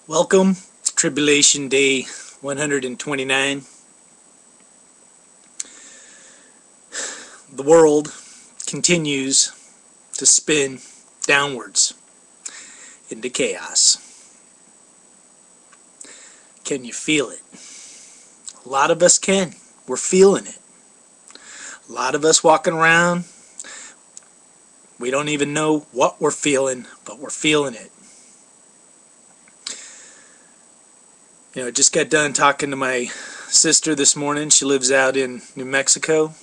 Welcome, Tribulation Day 129. The world continues to spin downwards into chaos. Can you feel it? A lot of us can. We're feeling it. A lot of us walking around, we don't even know what we're feeling, but we're feeling it. I just got done talking to my sister this morning. She lives out in New Mexico.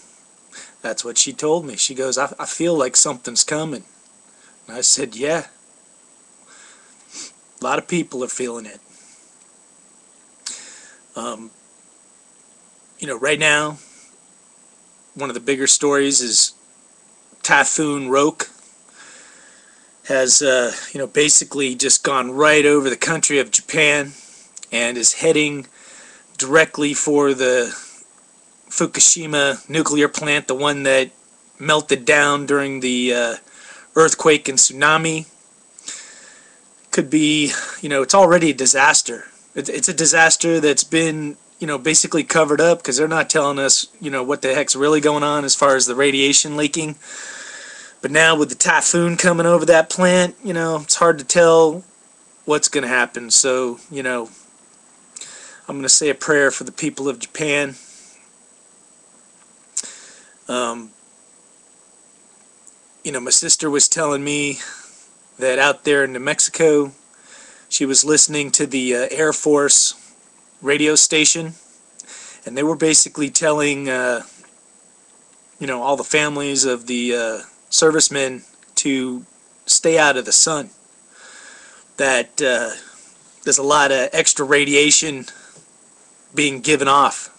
That's what she told me. She goes, I feel like something's coming. And I said, yeah. A lot of people are feeling it. Right now, one of the bigger stories is Typhoon Roke has, basically just gone right over the country of Japan and is heading directly for the Fukushima nuclear plant, the one that melted down during the earthquake and tsunami. Could be, it's already a disaster. It's a disaster that's been, basically covered up because they're not telling us, what the heck's really going on as far as the radiation leaking. But now with the typhoon coming over that plant, it's hard to tell what's going to happen. So, I'm going to say a prayer for the people of Japan. My sister was telling me that out there in New Mexico, she was listening to the Air Force radio station, and they were basically telling, all the families of the servicemen to stay out of the sun. That there's a lot of extra radiation being given off.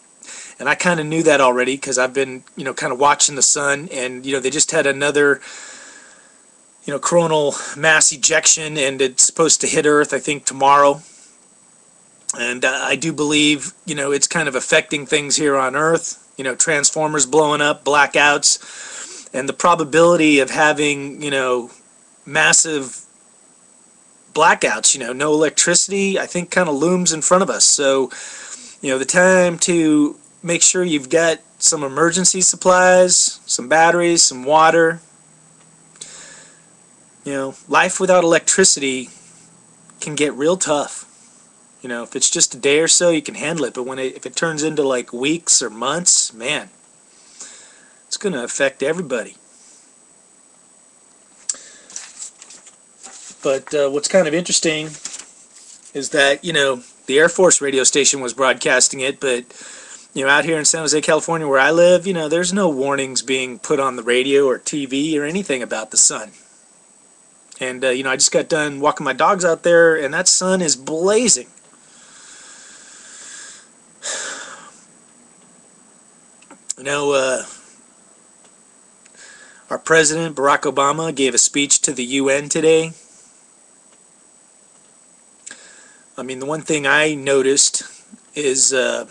And I kind of knew that already because I've been, kind of watching the sun, and, they just had another, coronal mass ejection, and it's supposed to hit Earth, I think, tomorrow. And I do believe, it's kind of affecting things here on Earth, transformers blowing up, blackouts, and the probability of having, massive blackouts, no electricity, I think kind of looms in front of us. So, the time to make sure you've got some emergency supplies, some batteries, some water. Life without electricity can get real tough. If it's just a day or so, you can handle it. But if it turns into like weeks or months, man, it's going to affect everybody. But what's kind of interesting is that, the Air Force radio station was broadcasting it, but, out here in San Jose, California, where I live, there's no warnings being put on the radio or TV or anything about the sun. And, I just got done walking my dogs out there, and that sun is blazing. Our President, Barack Obama, gave a speech to the UN today. I mean, the one thing I noticed is, there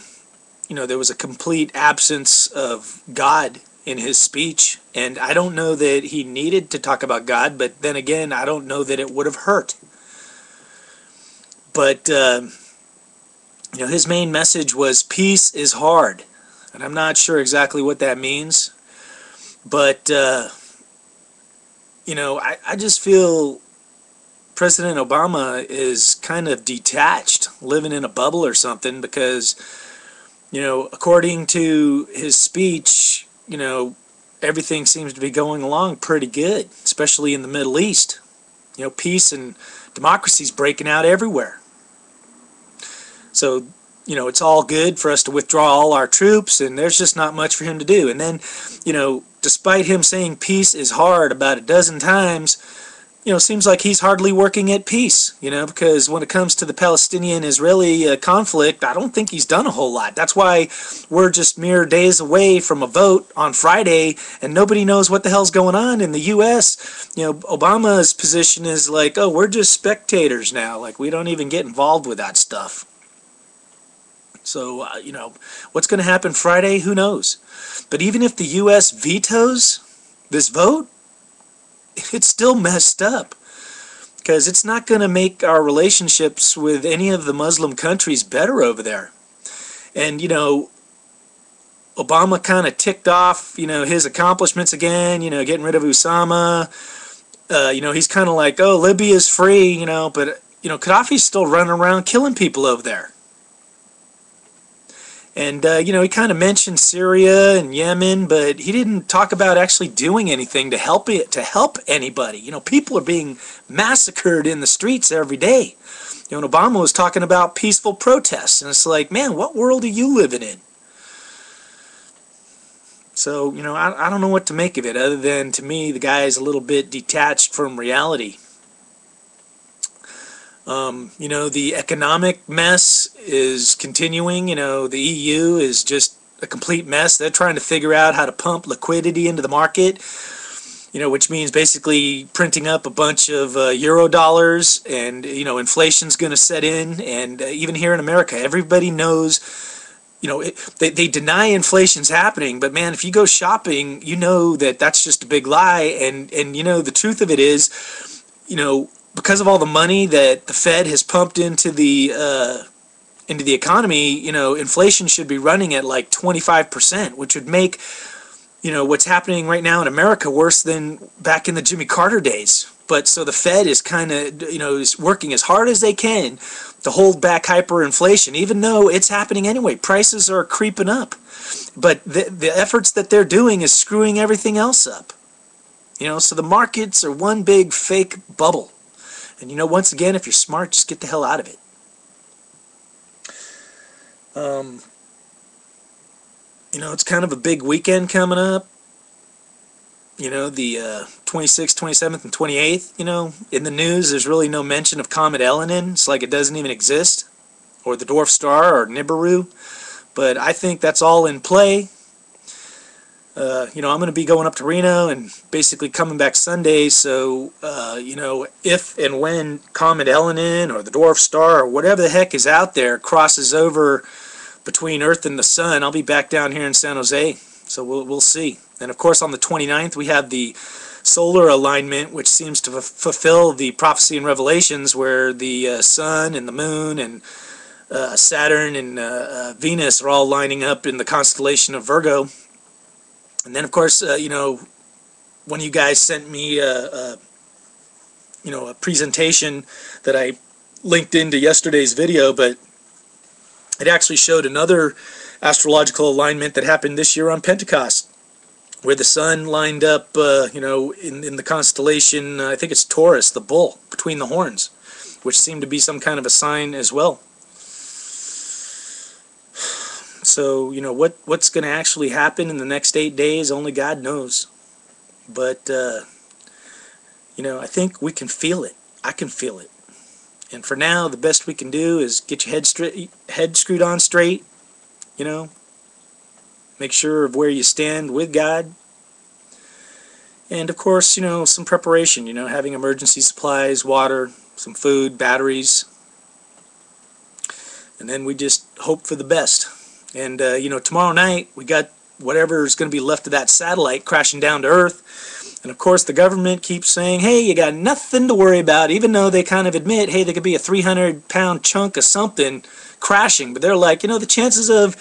was a complete absence of God in his speech. And I don't know that he needed to talk about God, but then again, I don't know that it would have hurt. But, his main message was peace is hard. And I'm not sure exactly what that means. But, I just feel President Obama is kind of detached, living in a bubble or something, because, according to his speech, everything seems to be going along pretty good, especially in the Middle East. Peace and democracy is breaking out everywhere. So, it's all good for us to withdraw all our troops, and there's just not much for him to do. And then, despite him saying peace is hard about a dozen times, seems like he's hardly working at peace, because when it comes to the Palestinian-Israeli conflict, I don't think he's done a whole lot. That's why we're just mere days away from a vote on Friday, and nobody knows what the hell's going on in the U.S. Obama's position is like, oh, we're just spectators now. Like, we don't even get involved with that stuff. So, what's going to happen Friday? Who knows? But even if the U.S. vetoes this vote, it's still messed up, because it's not going to make our relationships with any of the Muslim countries better over there. And, you know, Obama kind of ticked off, you know, his accomplishments again, you know, getting rid of Osama. You know, he's kind of like, oh, Libya's free, you know, but, you know, Gaddafi's still running around killing people over there. And, you know, he kind of mentioned Syria and Yemen, but he didn't talk about actually doing anything to help anybody. You know, people are being massacred in the streets every day. You know, and Obama was talking about peaceful protests, and it's like, man, what world are you living in? So, you know, I don't know what to make of it, other than, to me, the guy is a little bit detached from reality. You know, the economic mess is continuing. You know, the EU is just a complete mess. They're trying to figure out how to pump liquidity into the market, you know, which means basically printing up a bunch of euro dollars, and, you know, inflation's going to set in. And even here in America, everybody knows, you know, they deny inflation's happening, but man, if you go shopping, you know that that's just a big lie. And you know, the truth of it is, you know, because of all the money that the Fed has pumped into the economy, you know, inflation should be running at like 25%, which would make, you know, what's happening right now in America worse than back in the Jimmy Carter days. But so the Fed is kind of, you know, is working as hard as they can to hold back hyperinflation, even though it's happening anyway. Prices are creeping up. But the efforts that they're doing is screwing everything else up. You know, so the markets are one big fake bubble. And, you know, once again, if you're smart, just get the hell out of it. You know, it's kind of a big weekend coming up. You know, the 26th, 27th, and 28th, you know, in the news, there's really no mention of Comet Elenin. It's like it doesn't even exist. Or the Dwarf Star, or Nibiru. But I think that's all in play. You know, I'm going to be going up to Reno and basically coming back Sunday, so, you know, if and when Comet Elenin or the Dwarf Star or whatever the heck is out there crosses over between Earth and the Sun, I'll be back down here in San Jose, so we'll see. And of course on the 29th we have the solar alignment, which seems to fulfill the prophecy in Revelations, where the Sun and the Moon and Saturn and Venus are all lining up in the constellation of Virgo. And then, of course, you know, one of you guys sent me, you know, a presentation that I linked into yesterday's video, but it actually showed another astrological alignment that happened this year on Pentecost, where the sun lined up, you know, in the constellation, I think it's Taurus, the bull, between the horns, which seemed to be some kind of a sign as well. So, you know, what's going to actually happen in the next 8 days, only God knows. But, you know, I think we can feel it. I can feel it. And for now, the best we can do is get your head screwed on straight, you know. Make sure of where you stand with God. And, of course, you know, some preparation, you know, having emergency supplies, water, some food, batteries. And then we just hope for the best. And, you know, tomorrow night we got whatever is going to be left of that satellite crashing down to Earth. And, of course, the government keeps saying, hey, you got nothing to worry about, even though they kind of admit, hey, there could be a 300-pound chunk of something crashing. But they're like, you know, the chances of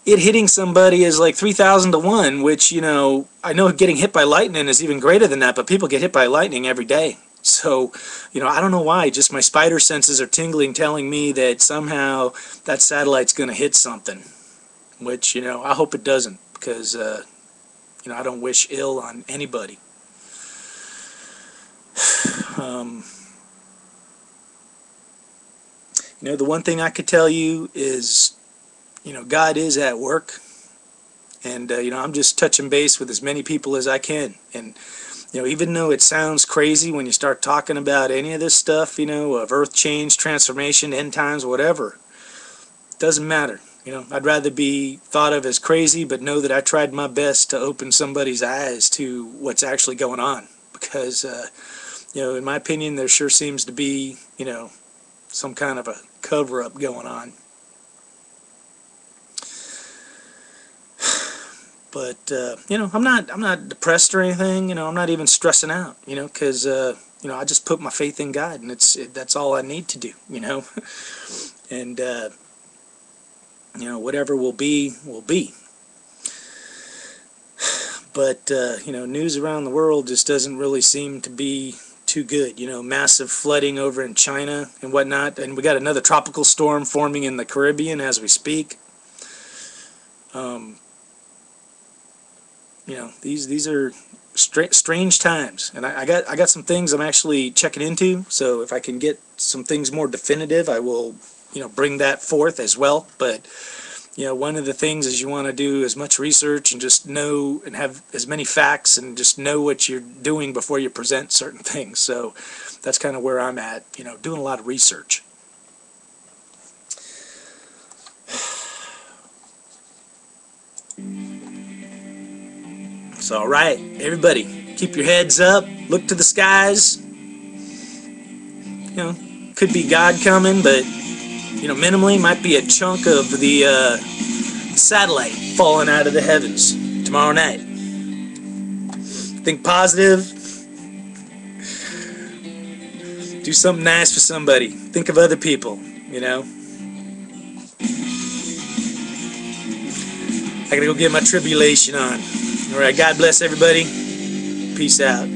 it hitting somebody is like 3,000 to 1, which, you know, I know getting hit by lightning is even greater than that, but people get hit by lightning every day. So, you know, I don't know why, just my spider senses are tingling, telling me that somehow that satellite's going to hit something, which, you know, I hope it doesn't, because, you know, I don't wish ill on anybody. You know, the one thing I could tell you is, you know, God is at work, and, you know, I'm just touching base with as many people as I can, and you know, even though it sounds crazy when you start talking about any of this stuff, you know, of earth change, transformation, end times, whatever, it doesn't matter. You know, I'd rather be thought of as crazy, but know that I tried my best to open somebody's eyes to what's actually going on. Because, you know, in my opinion, there sure seems to be, you know, some kind of a cover-up going on. But, you know, I'm not depressed or anything, you know, I'm not even stressing out, you know, because, I just put my faith in God, and that's all I need to do, and whatever will be, will be. But news around the world just doesn't really seem to be too good. Massive flooding over in China and whatnot, and we got another tropical storm forming in the Caribbean as we speak. These are strange times, and I got some things I'm actually checking into. So if I can get some things more definitive, I will bring that forth as well. But one of the things is you want to do as much research and just know and have as many facts and just know what you're doing before you present certain things. So that's kind of where I'm at, doing a lot of research. So, all right, everybody, keep your heads up, look to the skies. Could be God coming, but minimally might be a chunk of the satellite falling out of the heavens tomorrow night. Think positive. Do something nice for somebody. Think of other people, I gotta go get my tribulation on. Alright, God bless everybody. Peace out.